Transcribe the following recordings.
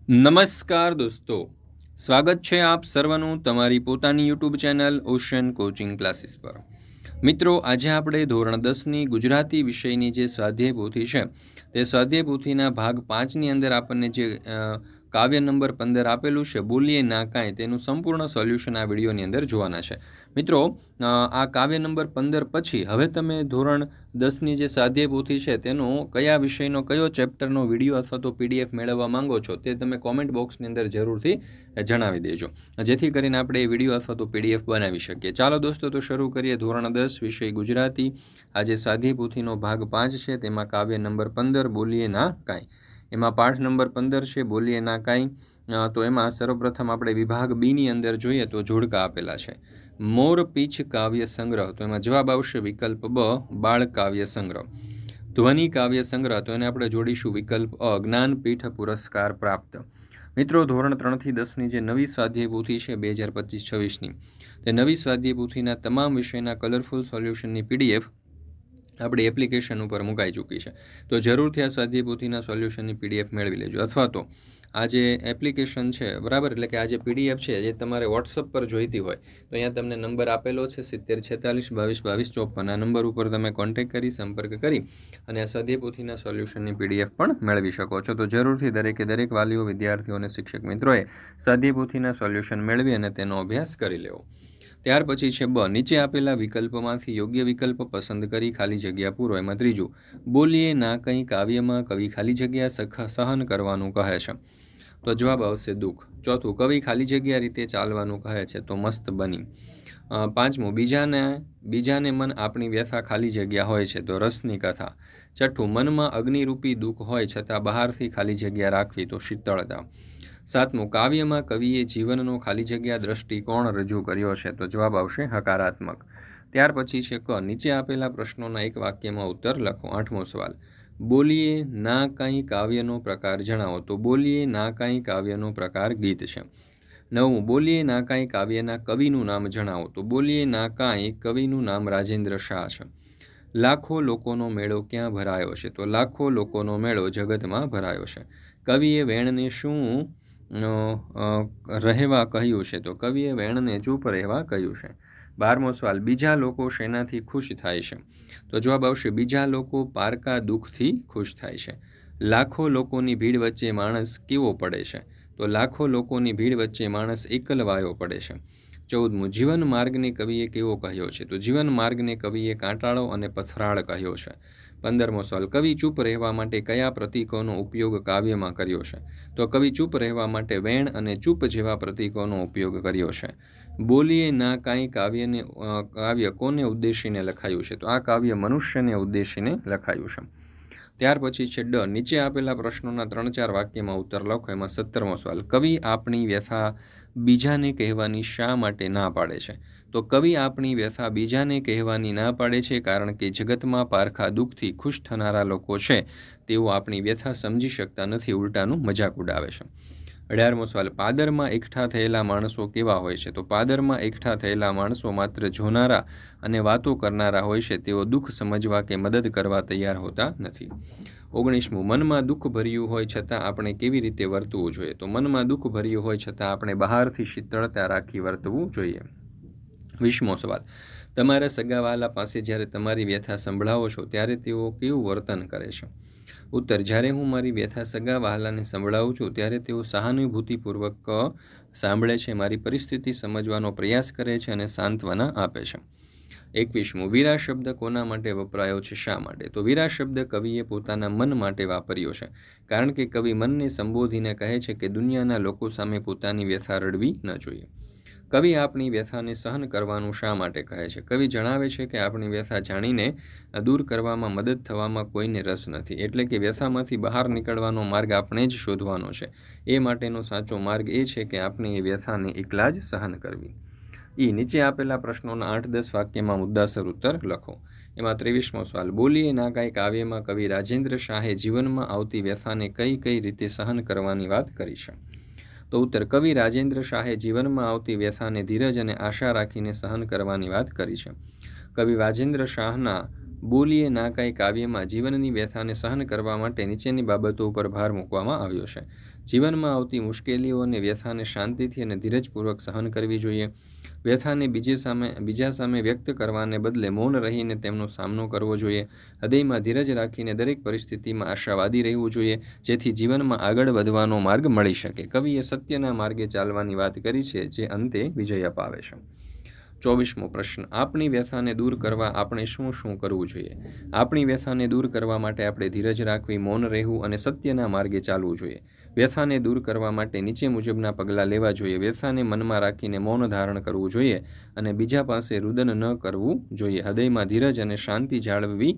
નમસ્કાર દોસ્તો, સ્વાગત છે આપ સર્વનું તમારી પોતાની YouTube channel ocean coaching classes પર। મિત્રો, આજે આપણે ધોરણ 10ની ગુજરાતી વિષયની જે સ્વાધ્યાય પોથી છે તે સ્વાધ્યાય પોથીના ભાગ 5ની અંદર આપણને જે કાવ્ય નંબર 15 આપેલું છે, બોલીએ ના કાંઈ, તેનું સંપૂર્ણ સોલ્યુશન આ વિડીયોની અંદર જોવાના છે। મિત્રો, આ કાવ્ય નંબર 15 પછી હવે તમે ધોરણ 10ની જે સ્વાધ્યાય પોથી છે તેનો કયા વિષયનો કયો ચેપ્ટરનો વિડીયો અથવા તો પીડીએફ મેળવવા માંગો છો તે તમે કોમેન્ટ બોક્સની અંદર જરૂરથી જણાવી દેજો, જેથી કરીને આપણે એ વિડીયો અથવા તો પીડીએફ બનાવી શકીએ। ચાલો દોસ્તો, તો શરૂ કરીએ। ધોરણ 10 વિષય ગુજરાતી, આજે સ્વાધ્યાય પોથીનો ભાગ 5 છે, તેમાં કાવ્ય નંબર 15 બોલીએ ના કાંઈ, એમાં પાઠ નંબર 15 છે બોલીએ ના કાંઈ। તો એમાં સર્વપ્રથમ આપણે વિભાગ બીની અંદર જોઈએ તો જોડકા આપેલા છે। મોર પીછ કાવ્ય સંગ્રહ, તો એમાં જવાબ આવશે વિકલ્પ બ, બાળ કાવ્ય સંગ્રહ। ધ્વનિ કાવ્ય સંગ્રહ, તો એને આપણે જોડીશું વિકલ્પ અ, જ્ઞાનપીઠ પુરસ્કાર પ્રાપ્ત। મિત્રો, ધોરણ 3થી 10ની જે નવી સ્વાધ્યાય પોથી છે 2025-26ની, તે નવી સ્વાધ્યાય પોથીના તમામ વિષયના કલરફુલ સોલ્યુશનની પીડીએફ આપણી એપ્લિકેશન ઉપર મુકાઈ ચૂકી છે, તો જરૂરથી આ સ્વાધ્યાય પોથીના સોલ્યુશનની પીડીએફ મેળવી લેજો। અથવા તો આ જે એપ્લિકેશન છે, બરાબર, એટલે કે આ જે પીડીએફ છે જે તમારે વોટ્સઅપ પર જોઈતી હોય તો અહીંયા તમને નંબર આપેલો છે 7046222254, આ નંબર ઉપર તમે કોન્ટેક્ટ કરી સંપર્ક કરી અને આ સ્વાધ્યાય પોથીના સોલ્યુશનની પીડીએફ પણ મેળવી શકો છો। તો જરૂરથી દરેક વાલીઓ, વિદ્યાર્થીઓ અને શિક્ષક મિત્રોએ સ્વાધ્યાય પોથીના સોલ્યુશન મેળવી અને તેનો અભ્યાસ કરી લેવો। ત્યાર પછી છે બ, નીચે આપેલા વિકલ્પમાંથી યોગ્ય વિકલ્પ પસંદ કરી ખાલી જગ્યા પૂરો। એમાં ત્રીજું, બોલીએ ના કંઈ કાવ્યમાં કવિ ખાલી જગ્યા સહન કરવાનું કહે છે, તો જવાબ આવશે દુઃખ। ચોથું, કવિ ખાલી જગ્યા રીતે ચાલવાનું કહે છે, તો મસ્ત બની। પાંચમું, બીજાને મન આપણી વ્યથા ખાલી જગ્યા હોય છે, તો રસની કથા। છઠ્ઠું, મનમાં અગ્નિરૂપી દુઃખ હોય છતાં બહારથી ખાલી જગ્યા રાખવી, તો શીતળતા। સાતમું, કાવ્યમાં કવિએ જીવનનો ખાલી જગ્યા દ્રષ્ટિકોણ રજૂ કર્યો છે, તો જવાબ આવશે હકારાત્મક। ત્યાર પછી છે ક, નીચે આપેલા પ્રશ્નોના એક વાક્યમાં ઉત્તર લખો। આઠમો સવાલ, બોલીએ ના કાંઈ કાવ્યનો પ્રકાર જણાવો, તો બોલીએ ના કાંઈ કાવ્યનો પ્રકાર ગીત છે। નવમું, બોલીએ ના કાંઈ કાવ્યના કવિનું નામ જણાવો, તો બોલીએ ના કાંઈ કવિનું નામ રાજેન્દ્ર શાહ છે। લાખો લોકોનો મેળો ક્યાં ભરાયો છે, તો લાખો લોકોનો મેળો જગતમાં ભરાયો છે। કવિએ વેણને શું રહેવા કહ્યું છે, તો કવિએ વેણને ચૂપ રહેવા કહ્યું છે। 12મો સવાલ, બીજા લોકો શેનાથી ખુશ થાય છે, તો જવાબ આવશે બીજા લોકો પારકા દુઃખથી ખુશ થાય છે। લાખો લોકોની ભીડ વચ્ચે માણસ કેવો પડે છે, તો લાખો લોકોની ભીડ વચ્ચે માણસ એકલવાયો પડે છે। 14મું, જીવન માર્ગને કવિએ કેવો કહ્યો છે, તો જીવન માર્ગને કવિએ કાંટાળો અને પથરાળ કહ્યો છે। 15મો સવાલ, કવિ ચૂપ રહેવા માટે કયા પ્રતીકોનો ઉપયોગ કાવ્યમાં કર્યો છે, તો કવિ ચૂપ રહેવા માટે વેણ અને ચૂપ જેવા પ્રતીકોનો ઉપયોગ કર્યો છે। બોલીએ ના કાંઈ કાવ્ય કોને ઉદ્દેશીને લખાયું છે, તો આ કાવ્ય મનુષ્યને ઉદ્દેશીને લખાયું છે। ત્યાર પછી છે ડ, નીચે આપેલા પ્રશ્નોના 3-4 વાક્યમાં ઉત્તર લખો। એમાં 17મો સવાલ, કવિ આપણી વ્યથા બીજાને કહેવાની શા માટે ના પાડે છે, તો કવિ આપણી વ્યથા બીજાને કહેવાની ના પાડે છે કારણ કે જગતમાં પારખા દુઃખથી ખુશ થનારા લોકો છે, તેઓ આપણી વ્યથા સમજી શકતા નથી, ઉલટાનું મજાક ઉડાવે છે। 18મો સવાલ, પાદરમાં એકઠા થયેલા માણસો કેવા હોય છે, તો પાદરમાં એકઠા થયેલા માણસો માત્ર જોનારા અને વાતો કરનારા હોય છે, તેઓ દુઃખ સમજવા કે મદદ કરવા તૈયાર હોતા નથી। 19મું, મનમાં દુઃખ ભર્યું હોય છતાં આપણે કેવી રીતે વર્તવું જોઈએ, તો મનમાં દુઃખ ભર્યું હોય છતાં આપણે બહારથી શીતળતા રાખી વર્તવું જોઈએ। 20મો સવાલ, તમારા સગાવાલા પાસે જ્યારે તમારી વ્યથા સંભળાવો છો ત્યારે તેઓ કેવું વર્તન કરે છે, ઉત્તર, જ્યારે હું મારી વ્યથા સગા વહાલાને સંભળાવું છું ત્યારે તેઓ સહાનુભૂતિપૂર્વક સાંભળે છે, મારી પરિસ્થિતિ સમજવાનો પ્રયાસ કરે છે અને સાંત્વના આપે છે। 21મું, વીરા શબ્દ કોના માટે વપરાયો છે, શા માટે, તો વીરા શબ્દ કવિએ પોતાના મન માટે વાપર્યો છે, કારણ કે કવિ મનને સંબોધીને કહે છે કે દુનિયાના લોકો સામે પોતાની વ્યથા રડવી ન જોઈએ। કવિ આપણી વ્યથાને સહન કરવાનું શા માટે કહે છે, કવિ જણાવે છે કે આપણી વ્યથા જાણીને દૂર કરવામાં મદદ થવામાં કોઈને રસ નથી, એટલે કે વ્યથામાંથી બહાર નીકળવાનો માર્ગ આપણે જ શોધવાનો છે, એ માટેનો સાચો માર્ગ એ છે કે આપણે એ વ્યથાને એકલા જ સહન કરવી। નીચે આપેલા પ્રશ્નોના 8-10 વાક્યમાં મુદ્દાસર ઉત્તર લખો। એમાં 23મો સવાલ, બોલીએ ના કાંઈ કાવ્યમાં કવિ રાજેન્દ્ર શાહે જીવનમાં આવતી વ્યથાને કઈ કઈ રીતે સહન કરવાની વાત કરી છે, તો ઉત્તર, કવિ રાજેન્દ્ર શાહે જીવનમાં આવતી વ્યથાને ધીરજ અને આશા રાખીને સહન કરવાની વાત કરી છે। કવિ રાજેન્દ્ર શાહના બોલીએ ના કાંઈ કાવ્યમાં જીવનની વ્યથાને સહન કરવા માટે નીચેની બાબતો ઉપર ભાર મૂકવામાં આવ્યો છે. જીવનમાં આવતી મુશ્કેલીઓ અને વ્યથાને શાંતિથી અને ધીરજપૂર્વક સહન કરવી જોઈએ. વ્યથાને બીજા સામે વ્યક્ત કરવાને બદલે મૌન રહીને તેમનો સામનો કરવો જોઈએ. હૃદયમાં ધીરજ રાખીને દરેક પરિસ્થિતિમાં આશાવાદી રહેવું જોઈએ, જેથી જીવનમાં આગળ વધવાનો માર્ગ મળી શકે. કવિએ સત્યના માર્ગે ચાલવાની વાત કરી છે, જે અંતે વિજય અપાવે છે. 24મો પ્રશ્ન. આપણી વ્યથાને દૂર કરવા આપણે શું શું કરવું જોઈએ? આપણી વ્યથાને દૂર કરવા માટે આપણે ધીરજ રાખવી, મૌન રહેવું અને સત્યના માર્ગે ચાલવું જોઈએ. વ્યથાને દૂર કરવા માટે નીચે મુજબના પગલાં લેવા જોઈએ. વ્યથાને મનમાં રાખીને મૌન ધારણ કરવું જોઈએ અને બીજા પાસે રુદન ન કરવું જોઈએ. હૃદયમાં ધીરજ અને શાંતિ જાળવવી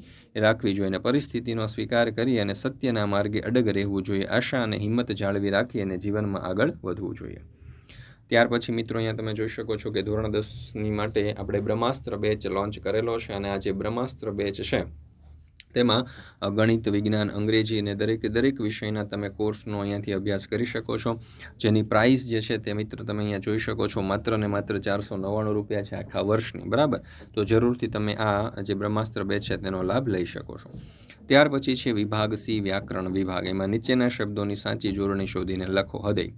રાખવી જોઈએ અને પરિસ્થિતિનો સ્વીકાર કરી અને સત્યના માર્ગે અડગ રહેવું જોઈએ. આશા અને હિંમત જાળવી રાખી અને જીવનમાં આગળ વધવું જોઈએ. ત્યાર પછી મિત્રો અહીંયા તમે જોઈ શકો છો કે ધોરણ 10ની માટે આપણે બ્રહ્માસ્ત્ર બેચ લોન્ચ કરેલો છે અને આ જે બ્રહ્માસ્ત્ર બેચ છે તેમાં ગણિત, વિજ્ઞાન, અંગ્રેજી અને દરેક વિષયના તમે કોર્સનો અહીંયાથી અભ્યાસ કરી શકો છો. જેની પ્રાઇસ જે છે તે મિત્રો તમે અહીંયા જોઈ શકો છો, માત્ર ને માત્ર 499 રૂપિયા છે આખા વર્ષની. બરાબર, તો જરૂરથી તમે આ જે બ્રહ્માસ્ત્ર બેચ છે તેનો લાભ લઈ શકો છો. ત્યાર પછી છે વિભાગ સી, વ્યાકરણ વિભાગ. એમાં નીચેના શબ્દોની સાચી જોડણી શોધીને લખો. હૃદય,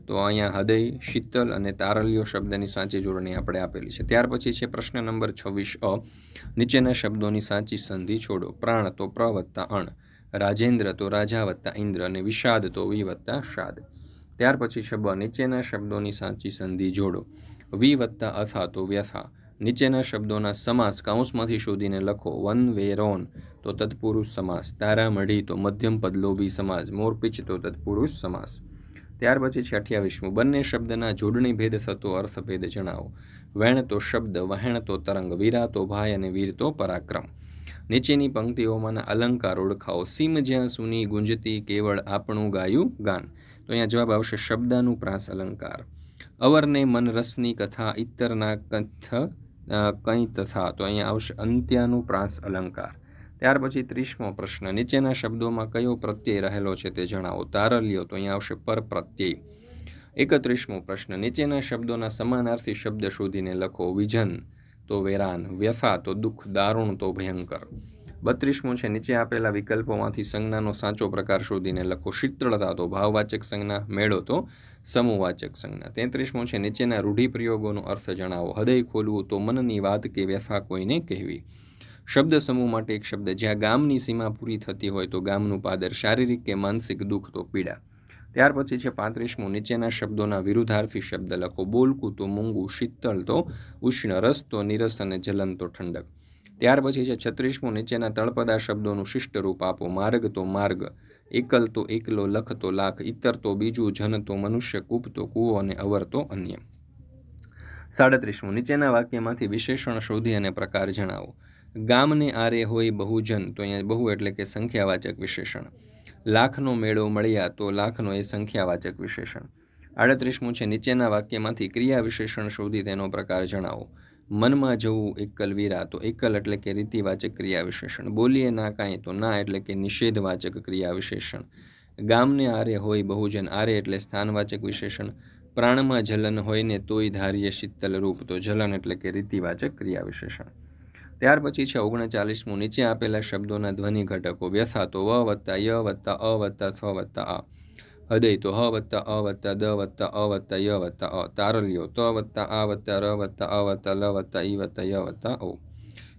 તો અહીંયા હૃદય, શીતલ અને તારલ્યો શબ્દની સાચી જોડણી આપણે આપેલી છે. ત્યાર પછી છે પ્રશ્ન નંબર 26 નીચેના શબ્દોની સાચી સંધિ છોડો. પ્રાણ તો પ્ર વત્તા અણ, રાજેન્દ્ર તો રાજા વત્તા ઇન્દ્ર અને વિષાદ તો વી વત્તા શાદ. ત્યાર પછી છે બ, નીચેના શબ્દોની સાચી સંધિ જોડો. વી વત્તા અથા તો વ્યથા. નીચેના શબ્દોના સમાસ કૌંસમાંથી શોધીને લખો. વન વેરોન તો તત્પુરુષ સમાસ, તારામઢી તો મધ્યમ પદલોભી સમાસ, મોરપીંછ તો તત્પુરુષ સમાસ. ત્યાર પછી છે 28મું. બંને શબ્દના જોડણી ભેદ થતો અર્થભેદ જણાવો. વેણ તો શબ્દ, વહેણ તો તરંગ, વીરા તો ભાઈ અને વીર તો પરાક્રમ. નીચેની પંક્તિઓમાંના અલંકાર ઓળખાવો. સીમ જ્યાં સુની ગુંજતી કેવળ આપણું ગાયું ગાન. તો અહીંયા જવાબ આવશે શબ્દાનુપ્રાસ અલંકાર. અવરને મન રસની કથા, ઇત્તરના કંથ કંઈ તથા. તો અહીંયા આવશે અંત્યાનુપ્રાસ અલંકાર. ત્યાર પછી 30મો પ્રશ્ન. નીચેના શબ્દોમાં કયો પ્રત્યય રહેલો છે તે જણાવો. તારલ્યો, તો અહીંયા આવશે પર પ્રત્યય. 31મો પ્રશ્ન. નીચેના શબ્દોના સમાનાર્થી શબ્દ શોધીને લખો. વિજન તો વેરાન, વ્યથા તો દુઃખ, દારૂણ તો ભયંકર. 32મું છે નીચે આપેલા વિકલ્પોમાંથી સંજ્ઞાનો સાચો પ્રકાર શોધીને લખો. શીતળતા તો ભાવવાચક સંજ્ઞા, મેળો તો સમૂહવાચક સંજ્ઞા. 33મું છે નીચેના રૂઢિપ્રયોગોનો અર્થ જણાવો. હૃદય ખોલવું તો મનની વાત કે વ્યથા કોઈને કહેવી. શબ્દ સમૂહ માટે એક શબ્દ. જ્યાં ગામની સીમા પૂરી થતી હોય તો ગામનું પાદર, શારીરિક કે માનસિક દુઃખ તો પીડા. ત્યાર પછી છે 35મું. નીચેના શબ્દોના વિરુદ્ધાર્થી શબ્દ લખો. બોલકું તો મૂંગું, શીતળ તો ઉષ્ણ, રસ તો નીરસ અને જલન તો ઠંડક. ત્યાર પછી છે 36મું. નીચેના તળપદા શબ્દોનું શિષ્ટ રૂપ આપો. માર્ગ તો માર્ગ, એકલ તો એકલો, લખ તો લાખ, ઇતર તો બીજું, જન તો મનુષ્ય, કૂપ તો કૂવો અને અવર તો અન્ય. 37મું. નીચેના વાક્યમાંથી વિશેષણ શોધી અને પ્રકાર જણાવો. ગામને આરે હોય બહુજન, તો અહીંયા બહુ એટલે કે સંખ્યાવાચક વિશેષણ. લાખનો મેળો મળ્યા, તો લાખનો એ સંખ્યાવાચક વિશેષણ. 38મું છે નીચેના વાક્યમાંથી ક્રિયા વિશેષણ શોધી તેનો પ્રકાર જણાવો. મનમાં જવું એકલ વીરા, તો એકલ એટલે કે રીતિવાચક ક્રિયા વિશેષણ. બોલીએ ના કાંઈ, તો ના એટલે કે નિષેધવાચક ક્રિયા વિશેષણ. ગામને આરે હોય બહુજન, આરે એટલે સ્થાનવાચક વિશેષણ. પ્રાણમાં જલન હોય ને તોય ધાર્ય શીતલ રૂપ, તો જલન એટલે કે રીતિવાચક ક્રિયા વિશેષણ. ત્યાર પછી છે 39મું. નીચે આપેલા શબ્દોના ધ્વનિ ઘટકો. વ્યથા તો વ વત્તા ય વત્તા અ વત્તા થ વત્તા આ. હૃદય તો હ વત્તા અ વત્તા દ વત્તા અ વત્તા ય વત્તા અ. તારલ્યો ત વત્તા આ વત્તા ર વત્તા અ વત્તા લ વત્તા ઈ વત્તા ય વત્તા ઓ.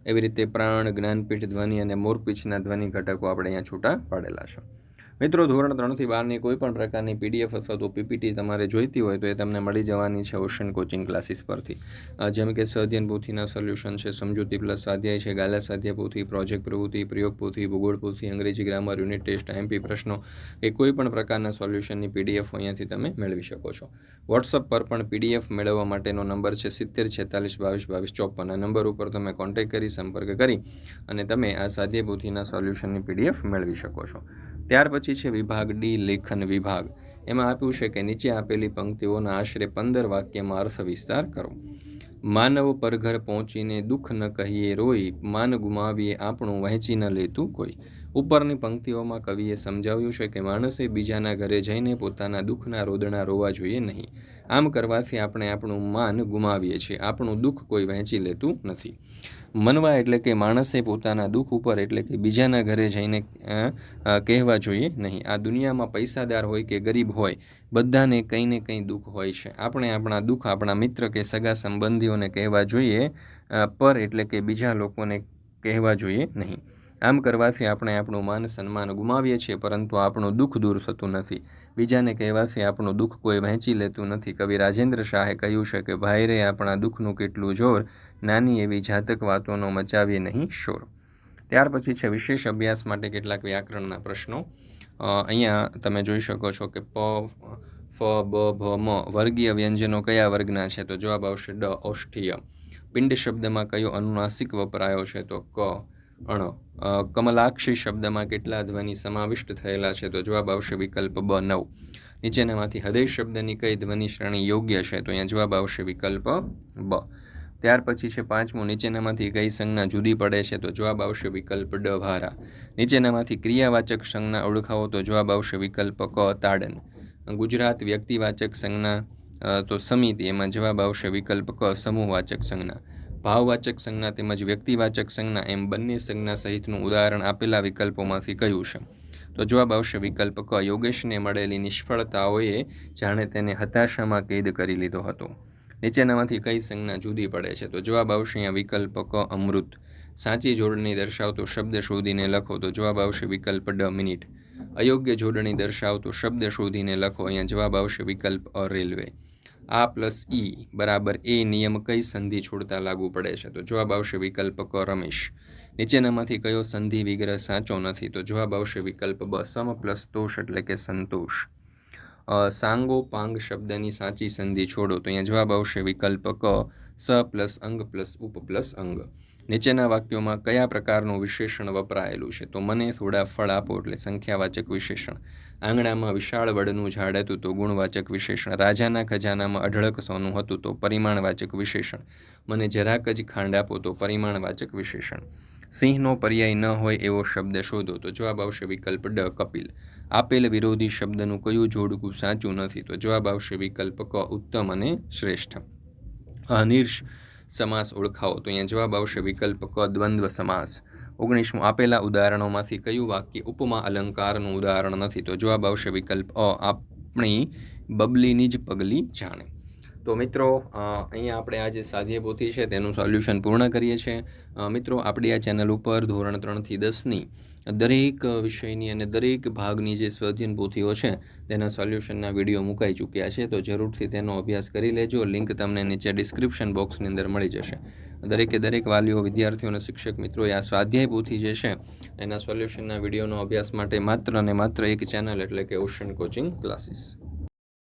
એવી રીતે પ્રાણ, જ્ઞાનપીઠ, ધ્વનિ અને મોરપીંછના ધ્વનિ ઘટકો આપણે અહીંયા છૂટા પાડેલા છે. મિત્રો ધોરણ 3થી 12ની કોઈ પણ પ્રકારની પીડીએફ અથવા તો પીપીટી તમારે જોઈતી હોય તો એ તમને મળી જવાની છે ઓશન કોચિંગ ક્લાસીસ પરથી. જેમ કે સ્વાધ્યાયન પોથીના સોલ્યુશન છે, સમજૂતી પ્લસ સ્વાધ્યાય છે, ગાલા સ્વાધ્યાય પોથી, પ્રોજેક્ટ પ્રવૃત્તિ, પ્રયોગ પોથી, ભૂગોળ પોથી, અંગ્રેજી ગ્રામર, યુનિટ ટેસ્ટ, આઈએમપી પ્રશ્નો કે કોઈ પણ પ્રકારના સોલ્યુશનની પીડીએફ અહીંયાથી તમે મેળવી શકો છો. વોટ્સઅપ પર પણ પીડીએફ મેળવવા માટેનો નંબર છે 70 46 22 22 54. આ નંબર ઉપર તમે કોન્ટેક્ટ કરી સંપર્ક કરી અને તમે આ સ્વાધ્યાય પોથીના સોલ્યુશનની પીડીએફ મેળવી શકો છો. ત્યાર પછી છે વિભાગ ડી, લેખન વિભાગ. એમાં આપ્યું છે કે નીચે આપેલી પંક્તિઓના આશરે 15 વાક્યમાં અર્થ વિસ્તાર કરો. માનવ પરઘર પહોંચીને દુઃખ ન કહીએ રોઈ, માન ગુમાવીએ આપણું વહેંચી ન લેતું કોઈ. ઉપરની પંક્તિઓમાં કવિએ સમજાવ્યું છે કે માણસે બીજાના ઘરે જઈને પોતાના દુઃખના રોદણા રોવા જોઈએ નહીં. આમ કરવાથી આપણે આપણું માન ગુમાવીએ છીએ. આપણું દુઃખ કોઈ વહેંચી લેતું નથી. મનવા એટલે કે માણસે પોતાના દુઃખ ઉપર એટલે કે બીજાના ઘરે જઈને કહેવા જોઈએ નહીં. આ દુનિયામાં પૈસાદાર હોય કે ગરીબ હોય, બધાને કંઈ ને કંઈ દુઃખ હોય છે. આપણે આપણા દુઃખ આપણા મિત્ર કે સગા સંબંધીઓને કહેવા જોઈએ, પર એટલે કે બીજા લોકોને કહેવા જોઈએ નહીં. આમ કરવાથી આપણે આપણું માન સન્માન ગુમાવીએ છીએ, પરંતુ આપણું દુઃખ દૂર થતું નથી. બીજાને કહેવાથી આપણું દુઃખ કોઈ વહેંચી લેતું નથી. કવિ રાજેન્દ્ર શાહે કહ્યું છે કે ભાઈ રે આપણા દુઃખનું કેટલું જોર, નાની એવી જાતક વાતોનો મચાવીએ નહીં શોર. ત્યાર પછી છે વિશેષ અભ્યાસ માટે કેટલાક વ્યાકરણના પ્રશ્નો. અહીંયા તમે જોઈ શકો છો કે પ, ફ, બ, ભ, મ વર્ગીય વ્યંજનો કયા વર્ગના છે? તો જવાબ આવશે ડ, ઓષ્ઠીય. પિંડ શબ્દમાં કયો અનુનાસિક વપરાયો છે? તો ક, અણ. કમલાક્ષી શબ્દમાં કેટલા ધ્વનિ સમાવિષ્ટ થયેલા છે? તો જવાબ આવશે વિકલ્પ બ, 9. નીચેનામાંથી હૃદય શબ્દની કઈ ધ્વનિ શ્રેણી યોગ્ય છે? તો અહીંયા જવાબ આવશે વિકલ્પ બ. ત્યાર પછી છે 5મું, નીચેનામાંથી કઈ સંજ્ઞા જુદી પડે છે? તો જવાબ આવશે વિકલ્પ ડ, ભારા. નીચેનામાંથી ક્રિયાવાચક સંજ્ઞા ઓળખાવો? તો જવાબ આવશે વિકલ્પ ક, તાડન. ગુજરાત વ્યક્તિવાચક સંજ્ઞા તો સમિતિ, એમાં જવાબ આવશે વિકલ્પ ક, સમૂહવાચક સંજ્ઞા. ભાવવાચક સંજ્ઞા તેમજ વ્યક્તિવાચક સંજ્ઞા એમ બંને સંજ્ઞા સહિતનું ઉદાહરણ આપેલા વિકલ્પોમાંથી કયું છે? તો જવાબ આવશે વિકલ્પ ક, યોગેશને મળેલી નિષ્ફળતાઓએ જાણે તેને હતાશામાં કેદ કરી લીધો હતો. નીચેનામાંથી કઈ સંજ્ઞા જુદી પડે છે? તો જવાબ આવશે અહીંયા વિકલ્પ ક, અમૃત. સાચી જોડણી દર્શાવતો શબ્દ શોધીને લખો. તો જવાબ આવશે વિકલ્પ ડ, મિનિટ. અયોગ્ય જોડણી દર્શાવતો શબ્દ શોધીને લખો. અહીંયા જવાબ આવશે વિકલ્પ અ, રેલવે. આ પ્લસ ઈ બરાબર એ નિયમ કઈ સંધિ છોડતા લાગુ પડે છે? તો જવાબ આવશે વિકલ્પ ક, રમેશ. નીચેનામાંથી કયો સંધિ વિગ્રહ સાચો નથી? તો જવાબ આવશે વિકલ્પ બ, સમ પ્લસ તોષ એટલે કે સંતોષ. સાંગો પાંગ શબ્દની સાચી સંધિ છોડો. તો અહીંયા જવાબ આવશે વિકલ્પ ક, સ પ્લસ અંગ પ્લસ ઉપ પ્લસ અંગ. નીચેના વાક્યોમાં કયા પ્રકારનું વિશેષણ વપરાયેલું છે? તો મને થોડા ફળ આપો એટલે સંખ્યાવાચક વિશેષણ. આંગણામાં વિશાળ વડનું ઝાડ હતું તો ગુણવાચક વિશેષણ. રાજાના ખજાનામાં અઢળક સોનું હતું તો પરિમાણવાચક વિશેષણ. મને જરાક જ ખાંડ આપો તો પરિમાણવાચક વિશેષણ. સિંહનો પર્યાય ન હોય એવો શબ્દ શોધો. તો જવાબ આવશે વિકલ્પ ડ, કપિલ. આપેલ વિરોધી શબ્દનું કયું જોડકું સાચું નથી? તો જવાબ આવશે વિકલ્પ ક, ઉત્તમ અને શ્રેષ્ઠ. અનિર્ષ સમાસ ઓળખાવો. તો અહીંયા જવાબ આવશે વિકલ્પ ક, દ્વંદ્વ સમાસ. 19મું, આપેલા ઉદાહરણોમાંથી કયું વાક્ય ઉપમા અલંકારનું ઉદાહરણ નથી? તો જવાબ આવશે વિકલ્પ અ, આપણી બબલીની જ પગલી જાણે. તો મિત્રો અહીંયા આપણે આ જે સ્વાધ્યાય પોથી છે તેનું સોલ્યુશન પૂર્ણ કરીએ છીએ. મિત્રો આપણી આ ચેનલ ઉપર ધોરણ 3 થી 10ની દરેક વિષયની અને દરેક ભાગની જે સ્વાધ્યાયન પોથીઓ છે તેના સોલ્યુશનના વિડીયો મુકાઈ ચૂક્યા છે, તો જરૂરથી તેનો અભ્યાસ કરી લેજો. લિંક તમને નીચે ડિસ્ક્રિપ્શન બોક્સની અંદર મળી જશે. દરેક વાલીઓ, વિદ્યાર્થીઓ અને શિક્ષક મિત્રોએ આ સ્વાધ્યાય પોથી જે છે એના સોલ્યુશનના વિડીયોનો અભ્યાસ માટે માત્ર અને માત્ર એક ચેનલ એટલે કે ઓશન કોચિંગ ક્લાસીસ